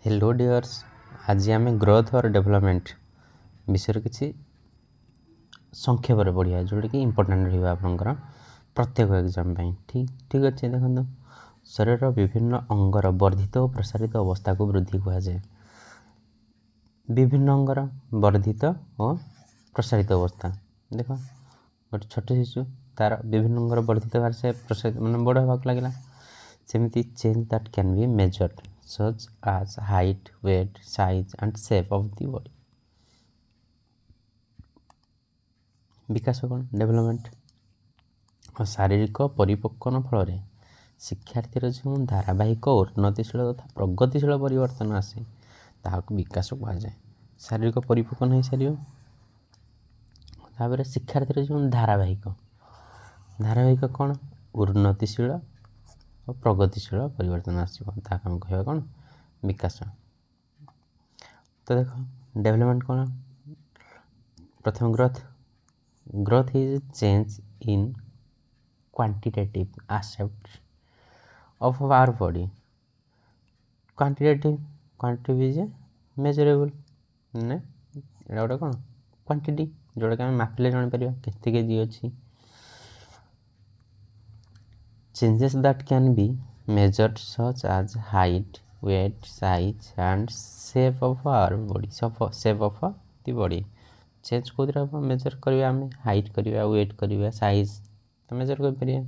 Hello dears, आज आम growth और डेवलपमेंट विषय किसी संक्षेप पढ़िया जोटा कि इम्पोर्टाट रहा आपंकर प्रत्येक एग्जाम ठीक ठीक अच्छे। देखो शरीर विभिन्न अंगर वर्धित और प्रसारित अवस्था को वृद्धि कहुए। विभिन्न अंगर वर्धित और प्रसारित अवस्था देख गोटे छोट शिशु तार विभिन्न अंगर वर्धित होगार से प्रसारित मैंने बड़ होगा लगे सेमती change that can be measured such as height, weight, size and shape of the body। विकास कौन डेवलपमेंट और शारीरिक परिपक्वन फल शिक्षार्थी जो धारावाहिक उन्नतिशील तथा प्रगतिशील परिवर्तन आसे ताहाक विकास कहुए। शारीरिक परिपक्वन हो सारे शिक्षार्थी जो धारावाहिक धारावाहिक कौन उन्नतिशील और प्रगतिशील परिवर्तन आसो कह कौन विकास। तो देख डेवलपमेंट कौन प्रथम growth growth is change in quantitative aspect of our body. Quantitative is measurable ने गोटे कौन क्वांटिटी जोटा कि आम मापिले जापर केते केजी अच्छी। Changes that can be measured such as height, weight, size and shape of our body। shape of the body change कौन major करिया आम हाइट करिया वेट करिया साइज तो मेजर कर।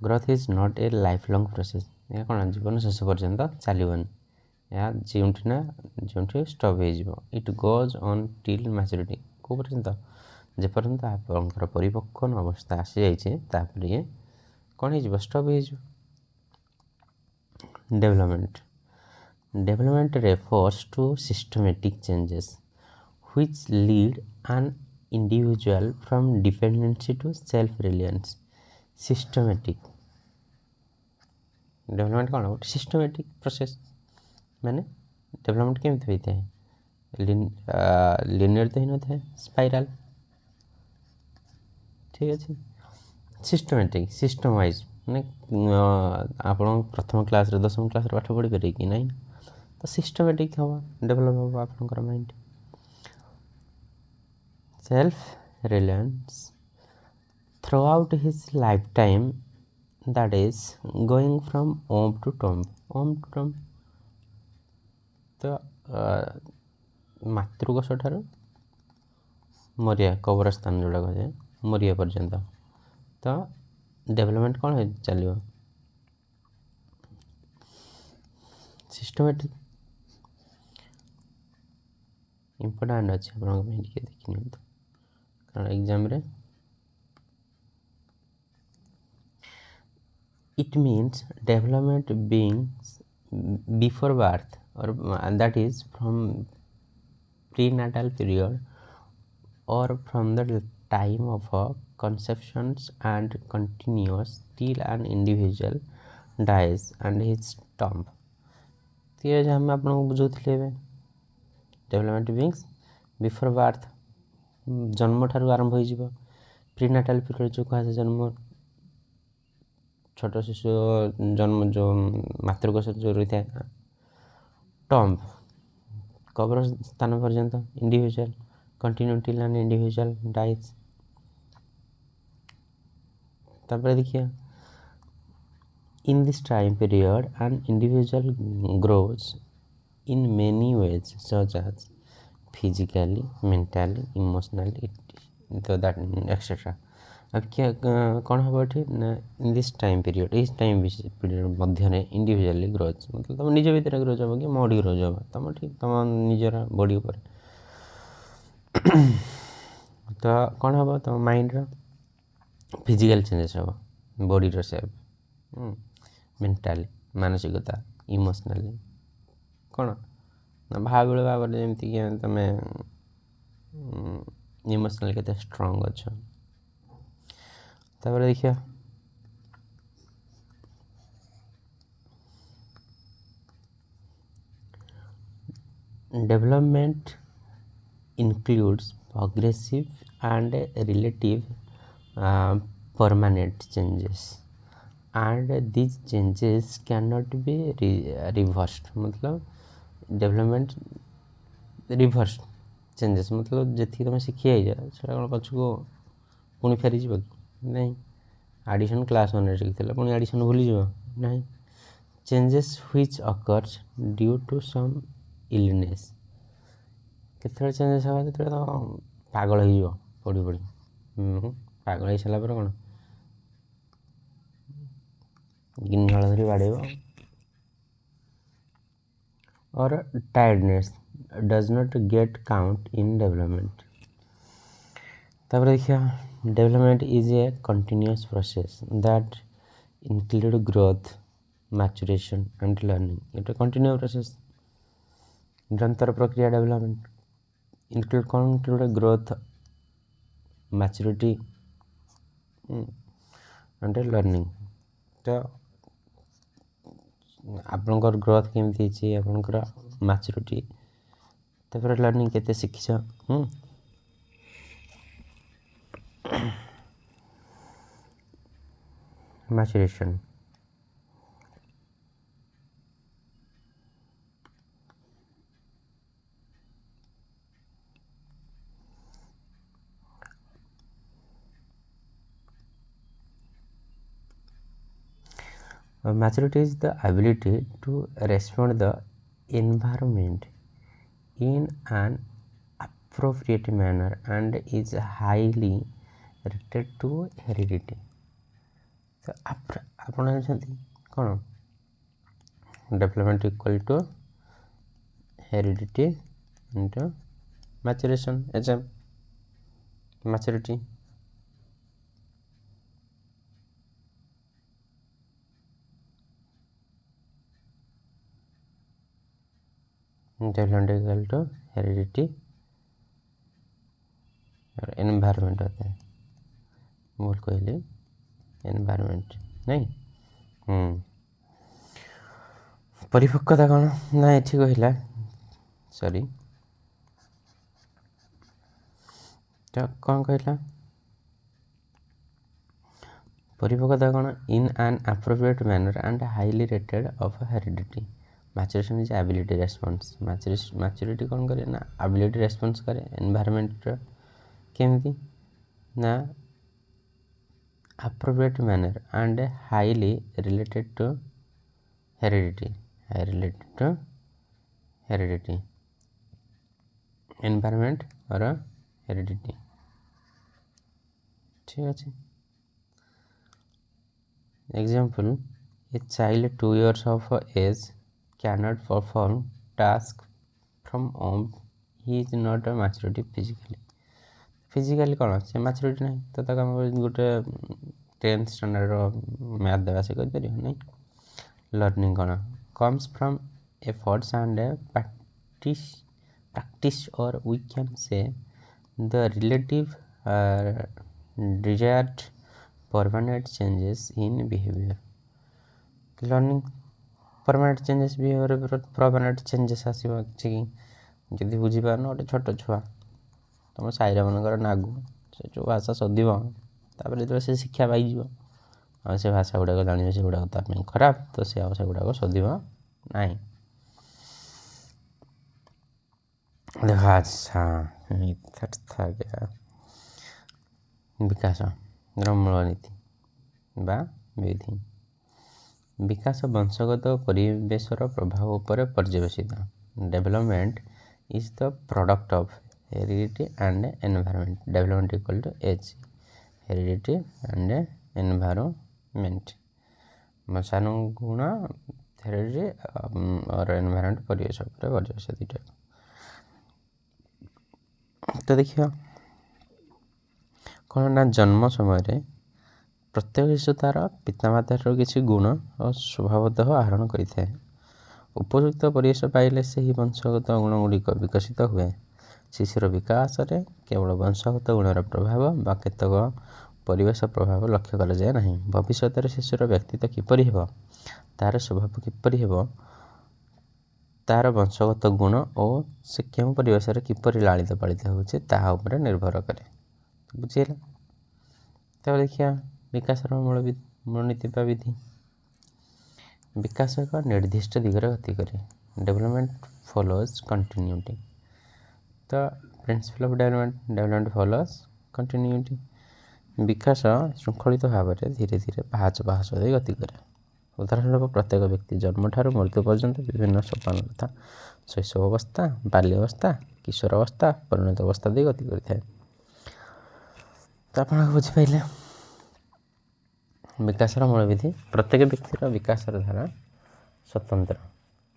Growth is not a life long process. या कौन जीवन शेष पर्यंत चलबनी या जोठी ना जो स्टॉप हो it goes on till maturity कौ पर्यंत जेपर्यंत आप परिपक्वन अवस्था आसी जापर ये कौन हो स्टॉप हो। Development refers to systematic changes which lead an individual from dependency to self-reliance। Systematic development कौन गोटे सिस्टमेटिक प्रोसेस माने डेवलपमेंट केमती होता है लिनियर तो ही न था स्पाइराल ठीक अच्छे। सिस्टमेटिक सिस्टम वाइज मैंने आप प्रथम क्लास दशम क्लास पाठ पढ़ी पारे कि ना तो सिस्टमेटिक हम डेभलप हम आपंकर mind. Self reliance throughout his lifetime that is going from womb to tomb तो मातृकोश ठार मरिया कब्रस्तान जोड़ा कहे मरिया पर्यंत तो डेवलपमेंट कौन है चलो सिस्टमेटिक इम्पोर्टाट अच्छे आप देखनी कारण एग्जाम रे it means development beings before birth और that is from prenatal period और from the time of conceptions and continuous till an individual dies and his tomb। तो ये हम आपको बुझुले डेवलपमेंट बीइंग्स बिफोर बर्थ जन्म ठार आरंभ हो प्रीनाटाल पीरियड जो कहे जन्म छोट शिशु जन्म जो मातृकोश जो रही है टॉम्ब कब्र स्थान पर्यंत individual continue till an individual dies. तापर देखिए in this time period an individual grows in many ways such as physically mentally emotionally तो दैट एक्सेट्रा। अब क्या कौन हम ये इन दिस टाइम पीरियड इस टाइम पीरियड मध्य इंडिविजुअली ग्रोज मतलब तुम निज भितर ग्रोज हम कि मोडी ग्रोज हम तुम ठीक तुम निजर बॉडी उपर तो कौन हम तुम माइंड फिजिकल चेंजेस हम बॉडी शेप मेंटाली मानसिकता इमोशनली कौन भाव भाव जमीक तुम इमोशनली केते स्ट्रॉन्ग अच्छ। तापर देखिए development includes progressive and relative permanent changes and these changes cannot be reversed मतलब डेवलपमेंट रिभर्स चेंजेस मतलब जी तुम शिखी जा कौन पछक पुणी फेरीज कि नहीं आडिशन क्लास 1 शिखी पुणी आडिशन भूलीज ना changes which occurs due to some illness केत चेंजेस हाँ जो पागल हो पढ़ी पढ़ी पागल हो सारा पर कौन गिनझाल धरी बाड़ेब और tiredness does not gate count in development तापर देखिए development is A continuous process that include growth maturation and learning ये कंटिन्यू प्रोसेस निरंतर प्रक्रिया डेवलपमेंट इंक्लूड कौन include growth maturity and learning तो आपनकर ग्रोथ केमती आपनकर मैच्योरिटी तापर लर्निंग केते शिखिछ maturation maturity is the ability to respond the environment in an appropriate manner and is highly related to heredity तो आपण जानते कौन development equal to heredity into maturation exam maturity development equal to heredity और environment होता है बोल कहली environment नहीं परिपक्वता कौन ना ये कहला सॉरी तो कौन कहला परिपक्वता कौन in an appropriate manner and highly rated of heredity maturation is ability response maturity कौन करे ना एबिलिटी रेस्पॉन्स करे एनवायरनमेंट केमती ना appropriate manner and highly related to heredity environment और heredity ठीक अच्छे example a child 2 years of age cannot perform task from home he is not a maturity फिजिकाली कौन से मैच्योरिटी नहीं तो तक गोटे 10th स्टैंडर्ड मैथ देवा से कर नहीं लर्निंग कौन comes from efforts and practice और we can say the relative desired permanent changes in behaviour learning permanent changes behaviour permanent changes आसो कि जदि बुझीपार गोटे छोट छुआ तुम साईरा मनकर नागु से जो भाषा शोधिब तापर जो से शिक्षा पाई और से भाषा गुड़ाक जान से गुड़ाक ताप खराब तो से से गुड़ाक शोधिब ना देख अच्छा था क्या विकास मूल नीति बा विधि विकास वंशगत परिवेशर प्रभाव पर पर्यवेसित development is the product of heredity and environment development equal to age heredity and environment मशानुगुण हेरिडिटी और एनवायरनमेंट परिवेश पर परिवेश दुईटा तो देखिए कौन ना जन्म समय प्रत्येक शिशु तार पितामातार किसी गुण और स्वभावतः आहरण करें उपयुक्त परिवेश पाइले से ही वंशगत गुण गुड़िक विकसित हुए शिशुर विकास में केवल वंशगत गुणर प्रभाव बा केतक परिवेश प्रभाव लक्ष्य करा जाए नहीं भविष्य में शिशुर व्यक्तित्व किपर हो तार स्वभाव किपर हो तार वंशगत गुण और से क्यों परिवेश किपर लालित पालित होपर निर्भर करे बुझेगा तब देखिए विकास मूल नीति विधि विकास एक निर्दिष्ट दिगरे गति करे। Development follows continuity. तो principle of development follows continuity. विकास श्रृंखलित भाव में धीरे धीरे पाहाच पाहाच दे गति करे। उदाहरण स्वरूप प्रत्येक व्यक्ति जन्म ठारू मृत्यु पर्यंत विभिन्न सोपान तथा शैशव अवस्था, बाल्यावस्था, किशोर अवस्था, परिणत अवस्था दे गति करिଥାଏ। तो आप बुझिपारे विकासर मूल विधि। प्रत्येक व्यक्तिर विकासर धारा स्वतंत्र।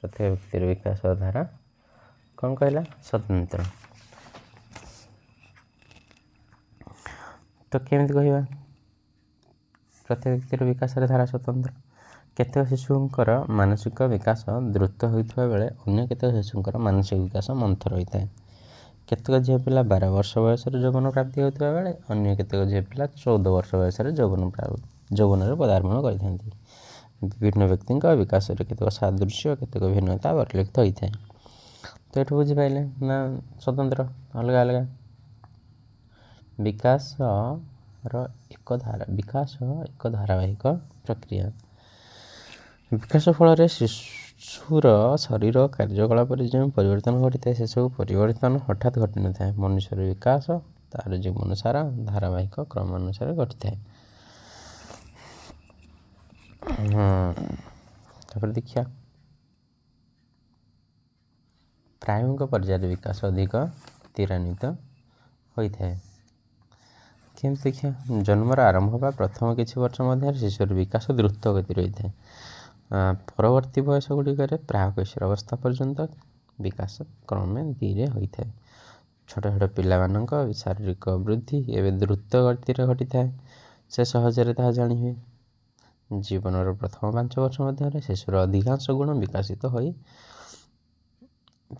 प्रत्येक व्यक्तिर विकासर धारा कौन कहला? स्वतंत्र। तो केमिति कहवा? प्रत्येक व्यक्तिर विकासर धारा स्वतंत्र। केतेक शिशुंकर मानसिक विकास द्रुत होइथबा बेले अन्य केतेक शिशुंकर मानसिक विकास मंथर होइଥାଏ। केतेक झील पिला 12 वर्ष बयस यौवन प्राप्ति होता बेले अन्य केतेक झील पिला 14 वर्ष बयस यौवन पदार्पण करथांती। विभिन्न व्यक्ति विकास केतेक सादृश्य केतेक भिन्नता परिलक्षित होता है। तो ये बुझिपारे ना स्वतंत्र अलग अलग विकास एक धारावाहिक प्रक्रिया। विकास फल शिशुर शरीर कार्यकलाप जो परिवर्तन घटी से सब परिवर्तन हठात घटी न था। मनुष्य विकास तार जीवन सारा धारावाहिक क्रम अनुसार घटी था। देखिए प्रारंभिक पर्यायर विकास अधिक त्वरान्वित होता है। केमती देखिए जन्मर आरंभ होगा प्रथम किसी वर्ष मध्य शिशुर विकास द्रुत गति रही है। परवर्ती बयस गुड़िक प्राक किशोर अवस्था पर्यंत विकास क्रमे धीरे होता है। छोट छोट पिला शारीरिक वृद्धि एवं द्रुत गति घटी था से सहजरे ता जानी हुए। जीवन प्रथम 5 वर्ष मध्य शिशुर अधिकांश गुण विकसित हो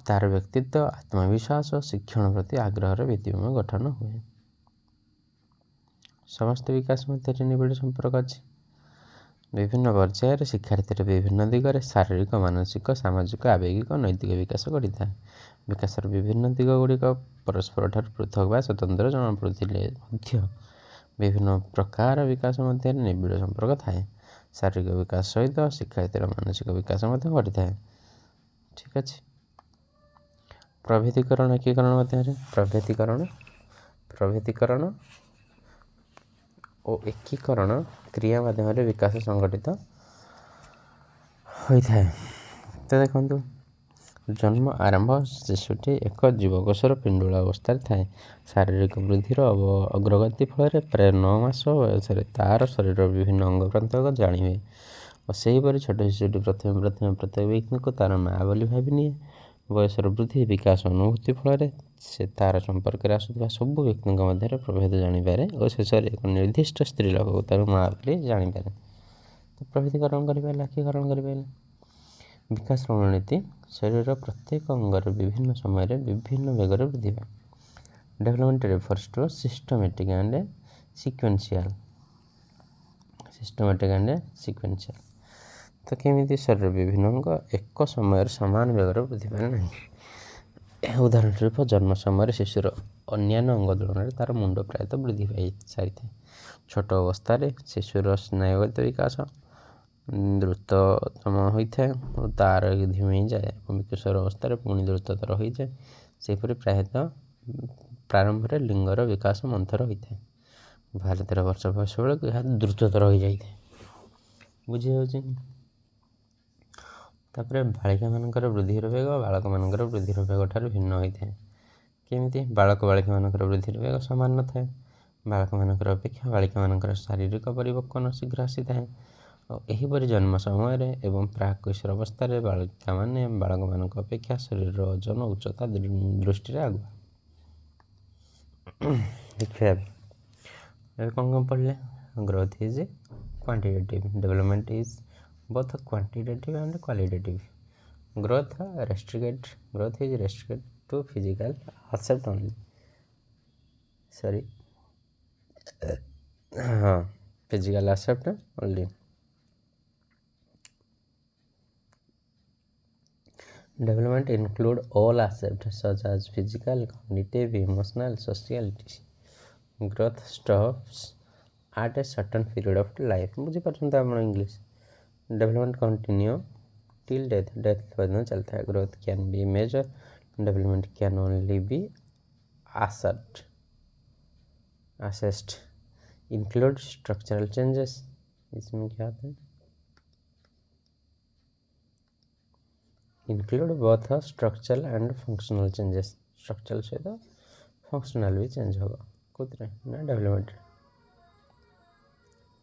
तार व्यक्तित्व आत्मविश्वास और शिक्षण प्रति आग्रह भित्तिभूमि गठन हुए। समस्त विकास मध्य निबिड़ संपर्क अच्छी। विभिन्न पर्यायर शिक्षार्थी विभिन्न दिगरे शारीरिक मानसिक सामाजिक आवेगिक नैतिक विकास घटी था। विकासर विभिन्न दिग गुड़िक परस्पर ठार पृथक व स्वतंत्र जना पड़ुथिले विभिन्न प्रकार विकास मध्य निबिड़ संपर्क थाए। शारीरिक विकास सहित शिक्षार्थी मानसिक विकास घटी था। ठीक अच्छे। प्रभेदीकरण एकीकरण मध्य प्रभेदीकरण और एकीकरण क्रिया माध्यम विकास संगठित होता है। तो देखो जन्म आरंभ शिशुटी एक जीवकोशर पिंडुला अवस्था थाए। शारीरिक वृद्धिर अग्रगति फल प्राय 9 मास बयस तार शरीर विभिन्न अंग प्रत्यंग जाणी हुए और सेहीपरि छोट शिशुटी प्रथम प्रत्येक व्यक्ति को तार माँ बोली भावी निए। बयसर वृद्धि विकास अनुभूति फल से तार संपर्क आसुवा सब व्यक्ति मध्य प्रभेद जानीपे और शेष एक निर्दिष्ट स्त्री लोक को तार माँ बोली जानीपे। तो प्रभेदीकरण एकीकरण कर विकास रणनीति शरीर प्रत्येक अंगर विभिन्न समय विभिन्न वेगर वृद्धि पाए। Development refers to systematic and sequential. तो केमिति शरीर विभिन्न अंग एक समय सामान वेगर वृद्धि पाए ना। उदाहरण स्वरूप जन्म समय शिशुर अन्य अंग तुलन तार मुंड प्रायतः वृद्धि पाई सारी था। छोट अवस्था शिशुर स्नायुगत विकास द्रुततम होता है और तार धीमे जाए और किशोर अवस्था पुणी द्रुततर हो जाए। सेपरि प्रायतः प्रारंभ में लिंगर विकास मंथर होता है। 12-13 वर्ष बयस बेलू यह द्रुततर हो जाए। बुझी हो तापर बालिका मानकर वृद्धिर वेग बालक मानकर वृद्धिर वेग ठार भिन्न होता है। केमिति बालक बालिका मानकर वृद्धिर वेग सामान न थाए। बालक मानकर अपेक्षा बालिका मानकर शारीरिक परिवर्तन शीघ्र आसी थाए और एहीपरि जन्म समय एवं प्राक किशोर अवस्था बालिका माने बालक मानक अपेक्षा शरीर ओजन उच्चता दृष्टि आगुआ। देखिए कौन पढ़ले growth is quantitative development is both quantitative and qualitative. Growth is restricted to physical accept only. Physical accept only. Development include all aspects such as physical, cognitive, emotional, social. Growth stops at a certain period of life. बुझी पारछन त आपण English development continue till death पर्यंत चलता है। Growth can be measure, development can only be assessed. Include structural changes, इसमें क्या आता है? Include both structural and functional changes, structural सहित फंक्शनल भी चेंज होगा कोथरे ना डेवलपमेंट।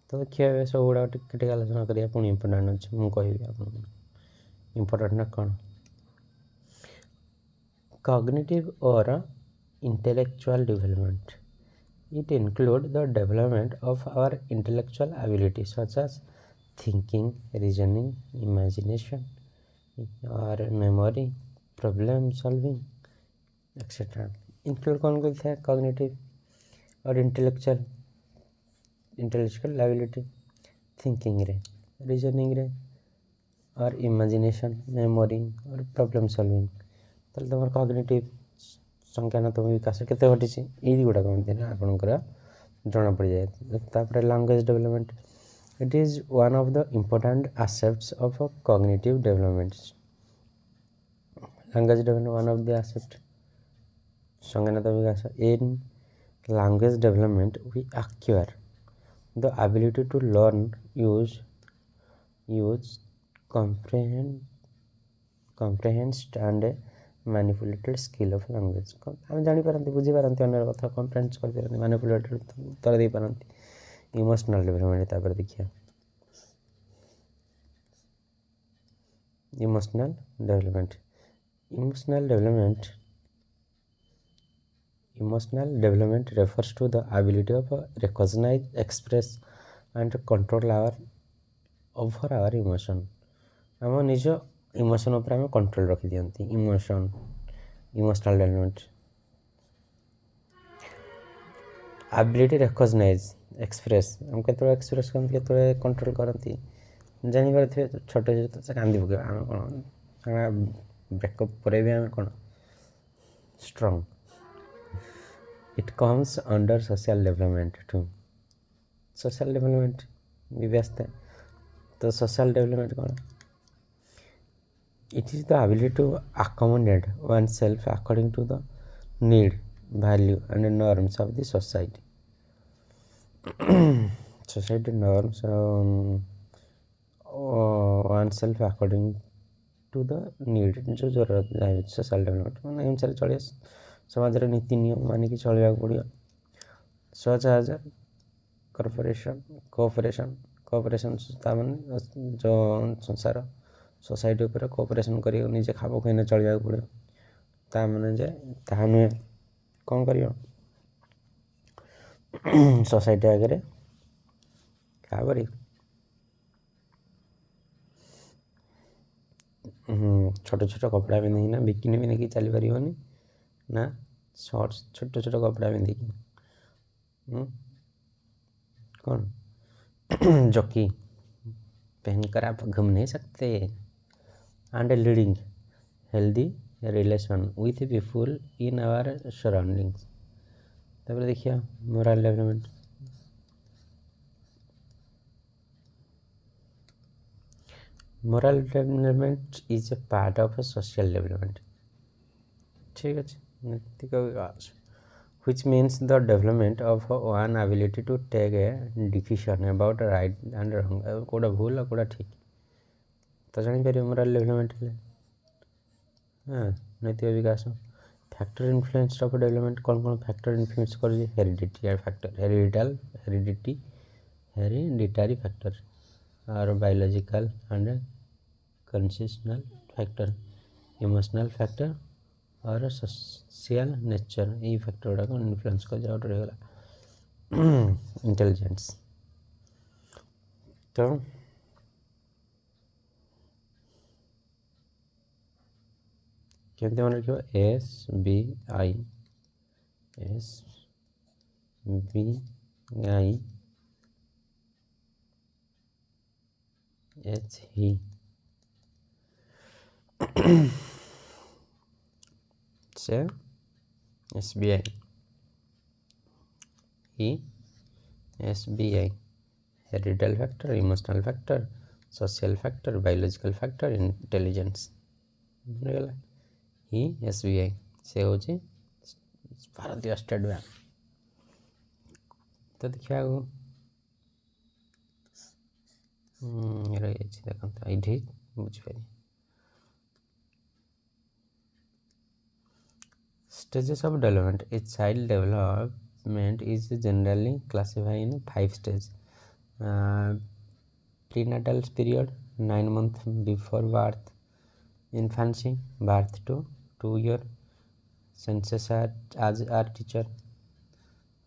तो देखिए ए सब गुड़ा टिके आलोचना करिया पुणी इंपोर्टेंट अच्छे मुझे कहबी आप इंपोर्टेंट ना कौन। कॉग्निटिव और intellectual development, it includes the development of our intellectual abilities such as thinking, reasoning, imagination, और memory, problem solving, etc. Include कौन करते हैं? कॉग्निटिव और इंटेलेक्चुअल एबिलिटी, थिंकिंग रे, रीजनिंग रे और इमेजिनेशन, मेमोरी और प्रॉब्लम सॉल्विंग। ताले तुम कॉग्निटिव संज्ञानात्मक विकास केते घटी ये गुड़ाक आपंकर जना पड़ जाए। तापर language development, it is one of the important aspects of cognitive development. Language development one of the aspect संज्ञानात्मक विकास। In language development we acquire the ability to learn, use comprehend and manipulated skill of language. आम जापारती बुझीपारती अन्य कथा comprehend कर manipulated उत्तर दे पारती। इमोशनल डेवलपमेंट तापर देखिए emotional development. Emotional development refers to the ability of recognise, express and control over our emotion. आम निज इमोशन उपर आम कंट्रोल रखी दियंती। Emotional development ability recognise, express आम के एक्सप्रेस करते के कंट्रोल करती जापर थे। छोट छोट से कांदी पक आम कौन ब्रेकअप पर भी आम कौन स्ट्रंग। It comes under social development too. Social development भी व्यस्त है। तो सोशल डेवलपमेंट कौन? It is the ability to accommodate oneself according to the need, value and norms of the society. Society norms oneself according to the need, जो जरूरत है social development मैंने अनुसार चलिए समाज नीति नियम मानिक चलवा पड़ो। सच एज कोऑपरेशन जो संसार सोसाइटी उपर कोऑपरेशन कर निजे खाप खुआई चलवा पड़ो। ता मैंने जे ता नुहे कौन कर सोसाइटी आगे क्या कर छोट छोट कपड़ा पिंधिकी बिकिनी पिंधिकी चली पारनी ना शॉर्ट्स छोट छोट कपड़ा पिंधिकी कौन जॉकी पहनकर आप घूम नहीं सकते। And leading healthy relation with people in our surroundings. तापर देखिए moral development. Moral development is a part of a social development. ठीक है, नैतिक विकास which means the development of one ability to take a decision about right and wrong, कोड़ा भूल और कोड़ा ठीक। तो जानी पारे मोरल डेवलपमेंट है। हाँ, नैतिक विकास। फैक्टर इन्फ्लुएंस ऑफ डेवलपमेंट कौन फैक्टर इन्फ्लुएंस कर? हेरिडिटरी फैक्टर और biological and constitutional factor, emotional factor और सोशल नेचर। ये फैक्टर गुड़ाक इन्फ्लुएंस कर रहीगला इंटेलिजेंस। तो केमती मन रख SBI HE से SBI hereditary factor, emotional factor, social factor, biological factor, intelligence मिलगला हि SBI से हूँ भारतीय स्टेट बैंक। तो देखिए रही देखते ये बुझीपारे stages of development. A child development is generally classified in 5 stages. Prenatal period 9 months before birth, infancy birth to 2 year, census as our teacher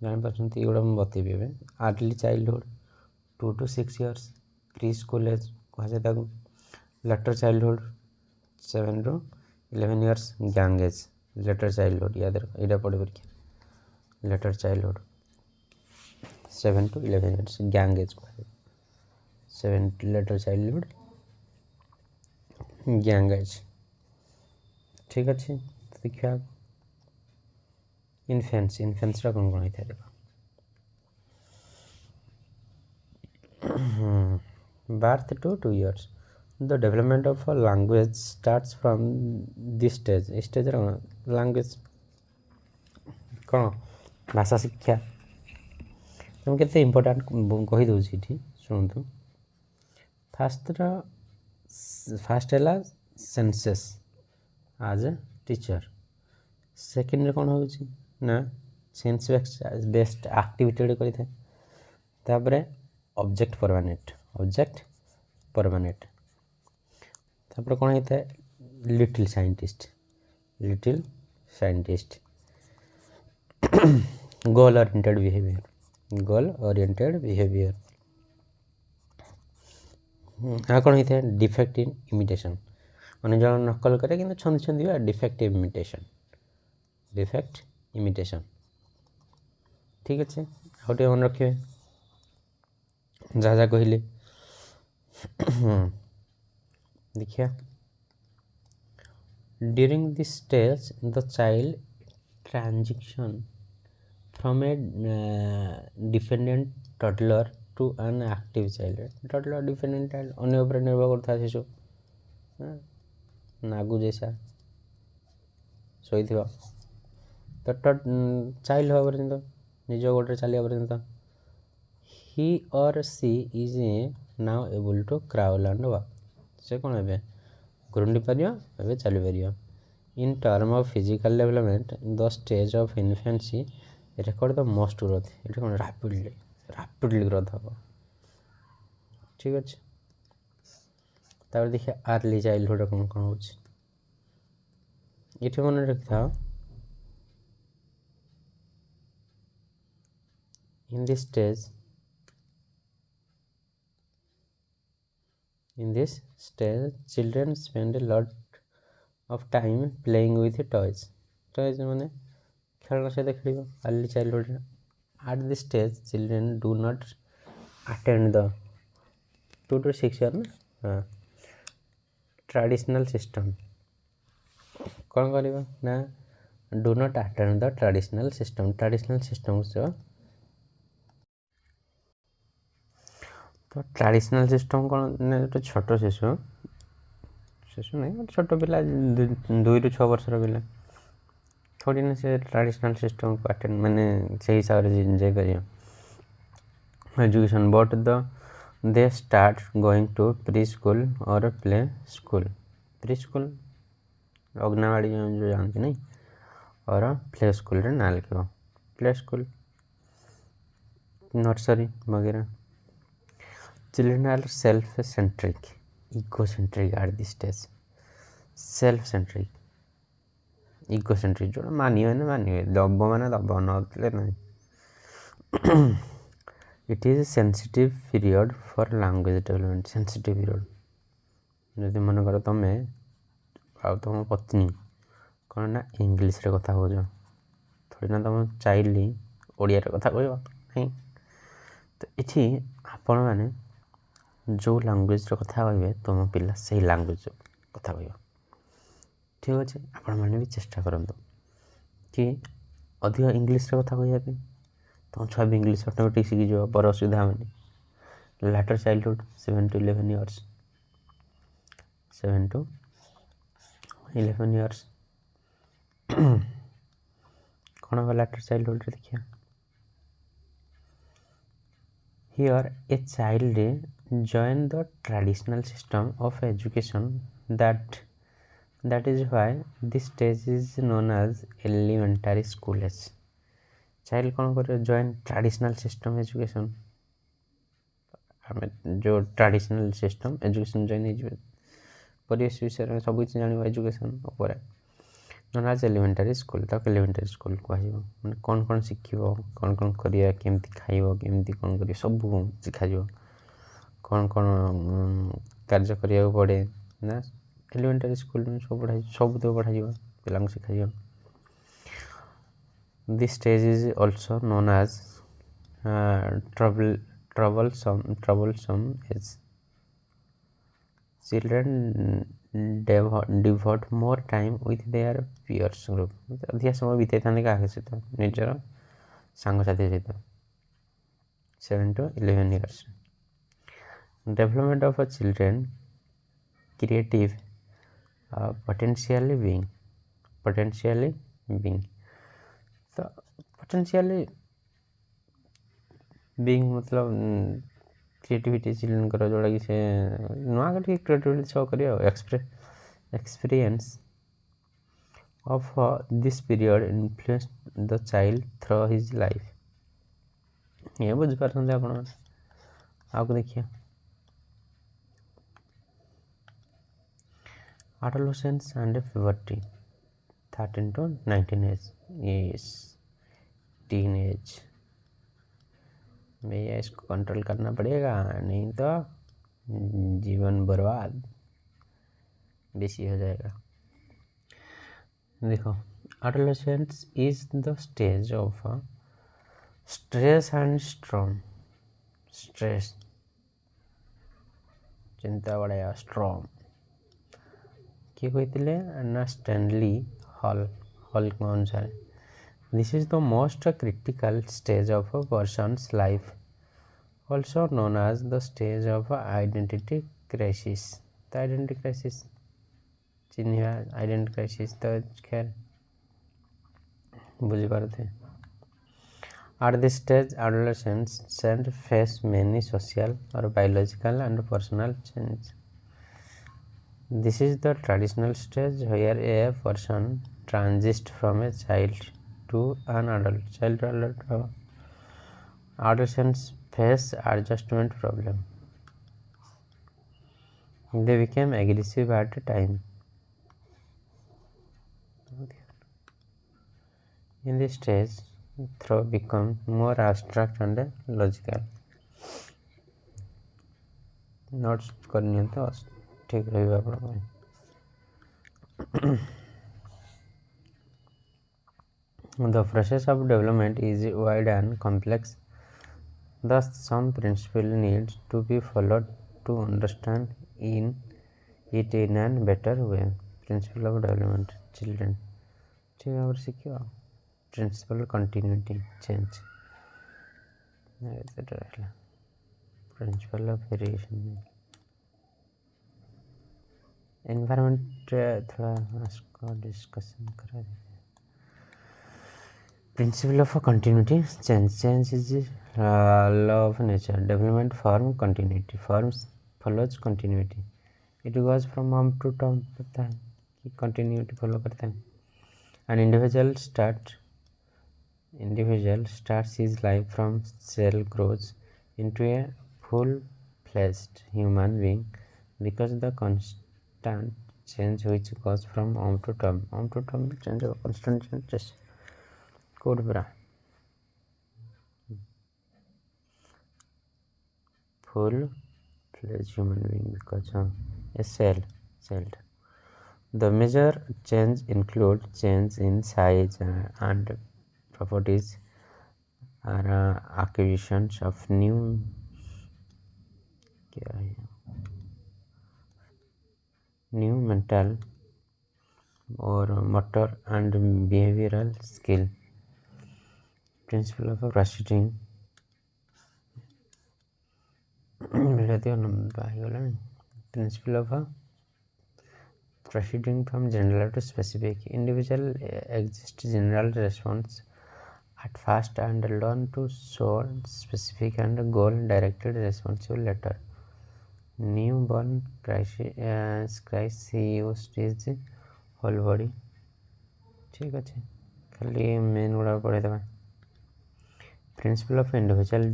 ଜାଣିପାରୁଛନ୍ତି ଏଗୁଡ଼ା ମୁଁ ବତେଇବି ଏବେ। Early childhood 2 to 6 years, preschool age କୁହାଯାଏ ତାକୁ। Later childhood 7 to 11 years, gang age. Later childhood ଏଇଟା ପଢ଼ି ପରୀକ୍ଷା। Later childhood 7 to 11 years, gang age କୁହାଯାଏ। 7 ଲେଟର ଚାଇଲ୍ଡହୁଡ଼, ଗ୍ୟାଙ୍ଗ ଏଜ୍। ଠିକ୍ ଅଛି, ଦେଖିବା ଇନଫେନ୍ସର କ'ଣ କ'ଣ ହେଇଥାଏ ଦେଖ। birth to 2 years, the development of a language starts from this stage। ଏ ଷ୍ଟେଜ୍ରେ କ'ଣ ଲାଙ୍ଗୁଏଜ୍ କ'ଣ ଭାଷା ଶିକ୍ଷା। ତେଣୁ କେତେ ଇମ୍ପୋର୍ଟାଣ୍ଟ କହିଦେଉଛି ଏଠି ଶୁଣନ୍ତୁ। ଫାଷ୍ଟ ହେଲା ସେନ୍ସେସ୍ ଆଜ୍ ଏ ଟିଚର। ସେକେଣ୍ଡରେ କ'ଣ ହେଉଛି ନା ସେନ୍ସ ବେସ୍ଡ ଆକ୍ଟିଭିଟି ଗୋଟେ କରିଥାଏ। ତାପରେ ଅବଜେକ୍ଟ ପରମାନେଣ୍ଟ। ତାପରେ କ'ଣ ହେଇଥାଏ little scientist. Goal oriented behaviour. ଆଉ କ'ଣ ହେଇଥାଏ ଡିଫେକ୍ଟ ଇନ୍ ଇମିଟେସନ୍, ମାନେ ଜଣ ନକଲ କରେ କିନ୍ତୁ ଛନ୍ଦିବା ଡିଫେକ୍ଟ ଇମିଟେସନ୍। ଠିକ୍ ଅଛି, ଆଉ ଟିକେ ମନେ ରଖିବେ ଯାହା କହିଲେ। ଦେଖିବା during this stage the child transition from a dependent toddler to an active child। toddler dependent child ଅନ୍ୟ ଉପରେ ନିର୍ଭର କରୁଥିବା ଶିଶୁ, ନାଗୁ ଜैसा ଶୋଇଥିବ ତ ଚାଇଲ୍ଡ ହେବା ପର୍ଯ୍ୟନ୍ତ, ନିଜ ଗୋଡ଼ରେ ଚାଲିବା ପର୍ଯ୍ୟନ୍ତ। he or she is now able to crawl and walk। ସେ କ'ଣ ଏବେ ଘୁରୁଣ୍ଡି ପାରିବ, ଏବେ ଚାଲିପାରିବ। in term of physical development the stage of infancy record the most growth। ଏଠି କ'ଣ ରାପିଡ଼ଲି ଗ୍ରୋଥ୍ ହେବ। ଠିକ୍ ଅଛି, ତାପରେ ଦେଖିବା ଆର୍ଲି ଚାଇଲ୍ଡହୁଡ଼ କ'ଣ ହେଉଛି। ଏଠି ମନେ ରଖିଥାଅ in this stage children spend a lot of time playing with toys। ମାନେ ଖେଳନା ସହିତ ଖେଳିବ early ଚାଇଲ୍ଡହୁଡ଼ରେ। at this stage children do not attend the 2 to 6 year traditional system। କ'ଣ କରିବ ନା do not attend the traditional system। ତ traditional system କ'ଣ ନା ଗୋଟେ ଛୋଟ ଶିଶୁ ନାହିଁ, ଗୋଟେ ଛୋଟ ପିଲା 2 ରୁ 6 ବର୍ଷର ପିଲା ଥୋଡ଼ି ନା ସେ ଟ୍ରାଡ଼ିସନାଲ୍ ସିଷ୍ଟମ୍କୁ ଆଟେଣ୍ଡ ମାନେ ସେଇ ହିସାବରେ ଯାଇପାରିବ education. But De start going to pre school or play school. Pre school anganwadi ଯେଉଁ ଯାଆନ୍ତି ନାହିଁ, ଅର୍ ପ୍ଲେ ସ୍କୁଲରେ ନାଁ ଲେଖିବ। ପ୍ଲେ ସ୍କୁଲ, ନର୍ସରୀ ବଗେରା। Children are self-centric, egocentric at this stage। egocentric ଯେଉଁଟା ମାନିବେ ଦବ ମାନେ ଦବ, ନଦେଲେ ନାହିଁ। it is a sensitive period for language development। sensitive period, ଯଦି ମନେକର ତମେ ଆଉ ତମ ପତ୍ନୀ କ'ଣ ନା ଇଂଲିଶରେ କଥା କହୁଛ, ଥୋଡ଼ି ନା ତମ ଚାଇଲ୍ଡ ଓଡ଼ିଆରେ କଥା କହିବ ନାହିଁ। ତ ଏଠି ଆପଣମାନେ ଯେଉଁ ଲାଙ୍ଗୁଏଜ୍ର କଥା କହିବେ ତୁମ ପିଲା ସେଇ ଲାଙ୍ଗୁଏଜ୍ କଥା କହିବ। ଠିକ୍ ଅଛି, ଆପଣମାନେ ବି ଚେଷ୍ଟା କରନ୍ତୁ କି ଅଧିକ ଇଂଲିଶରେ କଥା କହିବା ପାଇଁ। ତୁମ ଛୁଆ ବି ଇଂଲିଶ ଅଟୋମେଟିକ୍ ଶିଖିଯିବ, ପରେ ଅସୁବିଧା ହେବନି। Later childhood 7 to 11 years, 7 to 11 years. कौन होगा later childhood देखिए. Here a child join the traditional system of education that is why this stage is known as elementary school age. Child कौन करे join traditional system education. हमें जो traditional system education join ହେଇଯିବେ परिवेश विषय सब किसी जान एजुकेशन उपर नोन एज एलिमेंटारी स्कूल तक एलिमेंटारी स्कूल कह मैंने कौन कौन शिखिबो कौन कौन करिया केमती खाइबो केमती कौन करियो सब शिखा जिवो कौन कौन कार्य करिया पड़े ना एलिमेंटारी स्कूल में सब तो पढ़ा जिवो पिला को शिखा जिवो. This stage is also known as troublesome age. Children devote more time with their peers group. अधिक समय बीते था क्या सहित निजर सांगसाथी सहित. 7 to 11 years. Development of a children creative potentially being तो potentially being मतलब क्रिएटिविटी चिल्ड्रन करो जोड़ा कि से नुआ के क्रिएटिविटी शो करियो experience of this period influenced the child through his life. ये बुझ पारछन आपण आको देखिए. Adolescence and puberty 13 to 19 age is teenage. भैया इसको कंट्रोल करना पड़ेगा नहीं तो जीवन बर्बाद बेसी हो जाएगा. देखो adolescence is the stage of stress and storm. Stress चिंता बढ़ाया storm किए कहते ना स्टैनली हॉल कौन सा. This is the most critical stage of a person's life, also known as the stage of identity crisis. The identity crisis चिन्ह identity crisis तो खैर बुझी पारते. At this stage, adolescents face many social or biological and personal changes. This is the traditional stage where a person transitions from a child to an adult. Child to adult. Adolescents face adjustment problem. They became aggressive at the time. In this stage, thought become more abstract and logical. Notes करनी है तो ठीक रहेगा आपको. The process of development is wide and complex. Thus, some principles need to be followed to understand it in a better way. Principle of development, children. ठीक है और सीखियो. Principle continuity change. Principle of variation. Environment थोड़ा इसको discussion करा देते. Principle of continuity change. Change is law of nature. Development form continuity. Forms follows continuity. It goes from term to term. पता है कि continuity follow करता है. An individual starts his life from cell, grows into a full-fledged human being because the constant change which goes from to term change of constant changes. Code bra full-fledged human being because a celled. The major change include change in size and properties are acquisitions of new mental or motor and behavioral skill. Principle of proceeding. Principle of proceeding from general to specific. Individual exist general response at first and learn to show specific and goal directed response later. Newborn cries used is whole body. ठीक अच्छे खाली main गुड़ा पढ़ेदेवा principle of individual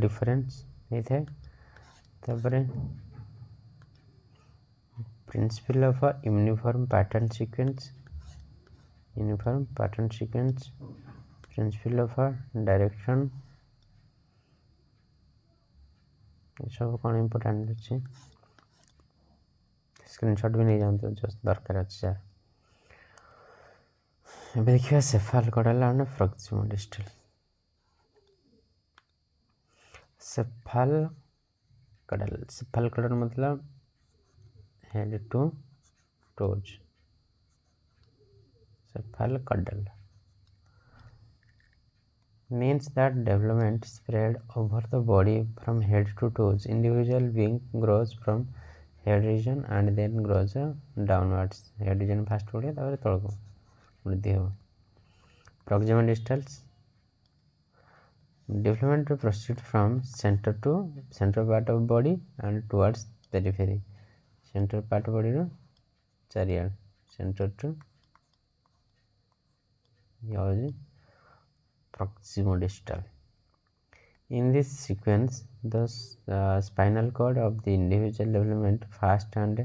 difference नहीं थे तापरे principle of uniform pattern sequence principle of direction ये सब कौन इंपोर्टेंट अच्छे स्क्रीनशॉट भी नहीं जानते जस्ट दरकार अच्छे यार ଏବେ ଦେଖିବା ସେଫାଲ କଡାଲ ଆଣ୍ଡ ପ୍ରକ୍ସିମା ଡିଷ୍ଟାଲ सेफाल कड़ल मतलब head to toes cephalocaudal means that development spread over the body from head to toes. Individual being grows from head region and then grows downwards. Head region first बढ़े तापर तलको वृद्धि हो. Proximal distals development proceed from center to center part of body and towards periphery. Center part body row चारियाड center to ये proximodistal. In this sequence, the spinal cord of the individual development fast and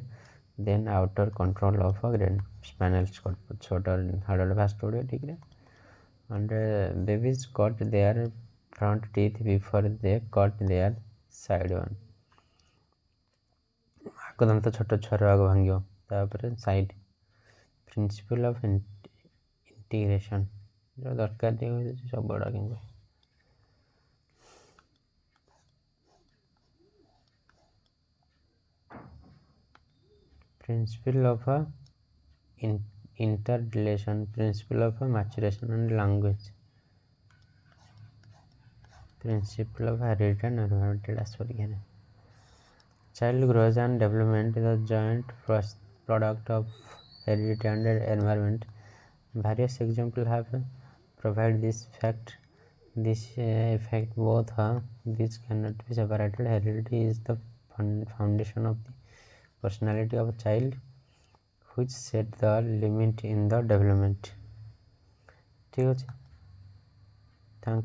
then outer control of a grand spinal cord. Shorter harder fast ठीक है. And babies got their front teeth before they got their side one. आग दांत छोट छुआर आग भांगियो तापर side principle of integration जो दरकार दिए सब बड़ा कि principle of interrelation, principle of maturation and language, principle of heredity and environmental aspect. Child growth and development is a joint product of heredity and environment. Various examples have provided this fact. This effect both these cannot be separated. Heredity is the foundation of the personality of a child, which set the limit in the development. ठीक है